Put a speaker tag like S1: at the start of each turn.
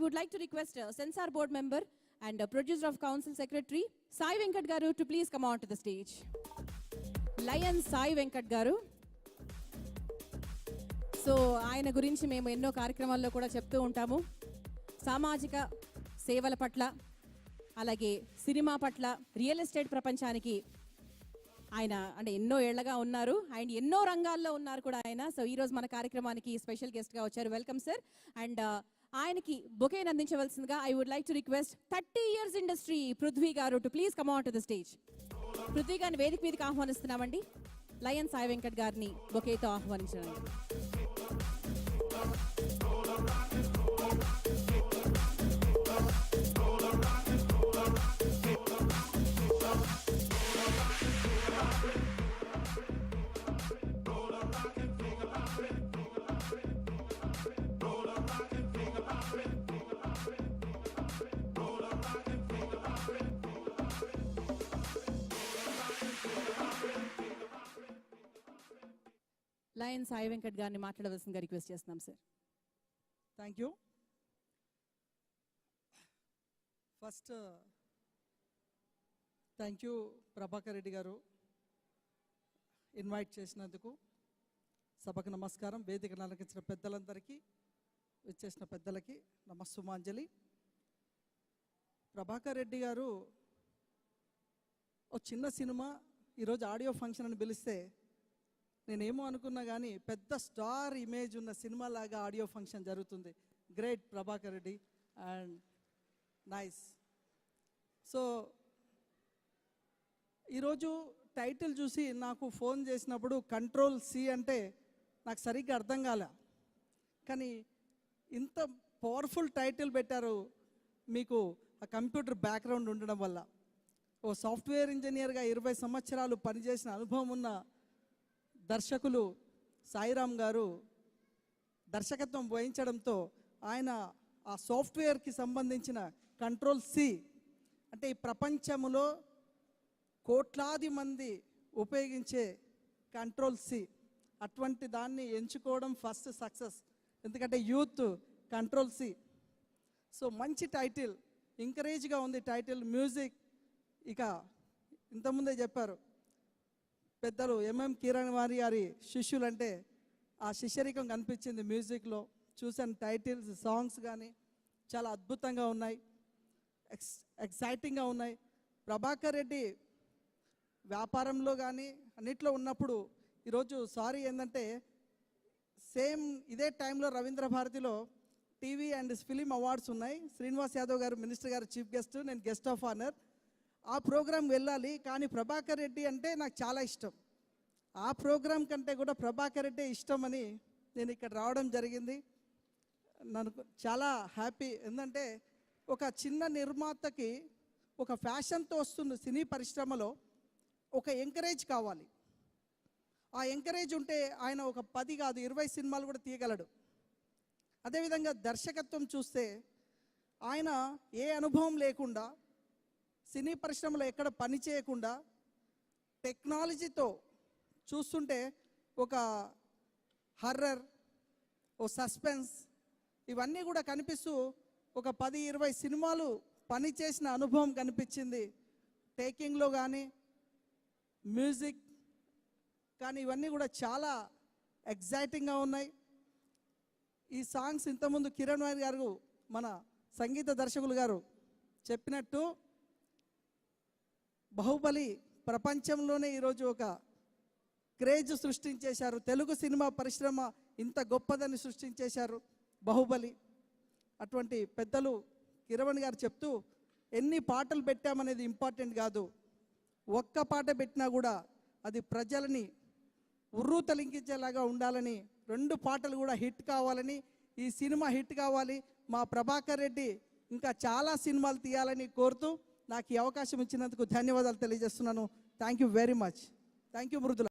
S1: would like to request Censor Board member and producer of Council Secretary, Sai Venkat Garu, to please come on to the stage. Lion Sai Venkat Garu. So ఆయన గురించి మేము ఎన్నో కార్యక్రమాల్లో కూడా చెప్తూ ఉంటాము. సామాజిక సేవల పట్ల, అలాగే సినిమా పట్ల, రియల్ ఎస్టేట్ ప్రపంచానికి ఆయన అంటే ఎన్నో ఏళ్లగా ఉన్నారు అండ్ ఎన్నో రంగాల్లో ఉన్నారు కూడా ఆయన. సో ఈరోజు మన కార్యక్రమానికి స్పెషల్ గెస్ట్గా వచ్చారు. Welcome sir. అండ్ ఆయనకి బొకేని అందించవలసిందిగా I would like to request 30 years industry Prithvi garu to please come on to the stage. Prithvi గారిని వేదిక మీదకి ఆహ్వానిస్తున్నామండి. లయన్ సాయి వెంకట్ గారిని బొకేతో ఆహ్వానించండి. లయన్ సాయి వెంకట్ గారిని మాట్లాడవలసిందిగా రిక్వెస్ట్ చేస్తున్నాం sir.
S2: Thank you. First thank you Prabhakar Reddy garu invite చేసినందుకు. సభకు నమస్కారం. వేదిక అలంకరించిన పెద్దలందరికీ, వచ్చేసిన పెద్దలకి నమస్సుమాంజలి. ప్రభాకర్ రెడ్డి గారు ఒక చిన్న సినిమా ఈరోజు ఆడియో ఫంక్షన్ అని పిలిస్తే నేనేమో అనుకున్నా కానీ పెద్ద స్టార్ ఇమేజ్ ఉన్న సినిమా లాగా ఆడియో ఫంక్షన్ జరుగుతుంది. Great Prabhakar Reddy and nice. So ఈరోజు టైటిల్ చూసి నాకు ఫోన్ చేసినప్పుడు కంట్రోల్ సి అంటే నాకు సరిగ్గా అర్థం కాలే, కానీ ఇంత పవర్ఫుల్ టైటిల్ పెట్టారు. మీకు ఆ కంప్యూటర్ బ్యాక్గ్రౌండ్ ఉండడం వల్ల, ఓ సాఫ్ట్వేర్ ఇంజనీర్గా 20 సంవత్సరాలు పనిచేసిన అనుభవం ఉన్న దర్శకులు సాయిరామ్ గారు దర్శకత్వం వహించడంతో ఆయన ఆ సాఫ్ట్వేర్కి సంబంధించిన కంట్రోల్ సి అంటే ఈ ప్రపంచంలో కోట్లాది మంది ఉపయోగించే కంట్రోల్ సి, అటువంటి దాన్ని ఎంచుకోవడం ఫస్ట్ సక్సెస్. ఎందుకంటే యూత్ కంట్రోల్ సి. సో మంచి టైటిల్, ఎంకరేజ్గా ఉంది టైటిల్. మ్యూజిక్ ఇక ఇంతకుముందే చెప్పారు పెద్దలు ఎంఎం కిరణ్ వారి గారి శిష్యులు, అంటే ఆ శిష్యరికం కనిపించింది మ్యూజిక్లో. చూసాను టైటిల్స్, సాంగ్స్ కానీ చాలా అద్భుతంగా ఉన్నాయి, ఎక్సైటింగ్గా ఉన్నాయి. ప్రభాకర్ రెడ్డి వ్యాపారంలో కానీ అన్నిట్లో ఉన్నప్పుడు ఈరోజు సారీ ఏంటంటే సేమ్ ఇదే టైంలో రవీంద్ర భారతిలో టీవీ అండ్ ఫిలిం అవార్డ్స్ ఉన్నాయి. శ్రీనివాస్ యాదవ్ గారు మినిస్టర్ గారు చీఫ్ గెస్ట్, నేను గెస్ట్ ఆఫ్ ఆనర్. ఆ ప్రోగ్రాం వెళ్ళాలి, కానీ ప్రభాకర్ రెడ్డి అంటే నాకు చాలా ఇష్టం. ఆ ప్రోగ్రాం కంటే కూడా ప్రభాకర్ రెడ్డి ఇష్టం అని నేను ఇక్కడ రావడం జరిగింది. నాకు చాలా హ్యాపీ. ఎందుకంటే ఒక చిన్న నిర్మాతకి ఒక ఫ్యాషన్తో వస్తున్న సినీ పరిశ్రమలో ఒక ఎంకరేజ్ కావాలి. ఆ ఎంకరేజ్ ఉంటే ఆయన ఒక 10 కాదు 20 సినిమాలు కూడా తీయగలడు. అదేవిధంగా దర్శకత్వం చూస్తే ఆయన ఏ అనుభవం లేకుండా, సినీ పరిశ్రమలో ఎక్కడ పని చేయకుండా, టెక్నాలజీతో చూస్తుంటే ఒక హర్రర్, ఓ సస్పెన్స్ ఇవన్నీ కూడా కనిపిస్తూ ఒక 10-20 సినిమాలు పని చేసిన అనుభవం కనిపించింది. టేకింగ్లో కానీ, మ్యూజిక్ కానీ ఇవన్నీ కూడా చాలా ఎగ్జైటింగ్గా ఉన్నాయి. ఈ సాంగ్స్ ఇంతకుముందు కిరణ్ వారి గారు మన సంగీత దర్శకులు గారు చెప్పినట్టు బాహుబలి ప్రపంచంలోనే ఈరోజు ఒక క్రేజ్ సృష్టించేశారు. తెలుగు సినిమా పరిశ్రమ ఇంత గొప్పదని సృష్టించేశారు బాహుబలి. అటువంటి పెద్దలు కిరణ్ గారు చెప్తూ ఎన్ని పాటలు పెట్టామనేది ఇంపార్టెంట్ కాదు, ఒక్క పాట పెట్టినా కూడా అది ప్రజలని ఉర్రూ తలింకించేలాగా ఉండాలని, 2 పాటలు కూడా హిట్ కావాలని, ఈ సినిమా హిట్ కావాలి, మా ప్రభాకర్ రెడ్డి ఇంకా చాలా సినిమాలు తీయాలని కోరుతూ నాకు ఈ అవకాశం ఇచ్చినందుకు ధన్యవాదాలు తెలియజేస్తున్నాను. Thank you very much. థ్యాంక్ యూ మృదుల.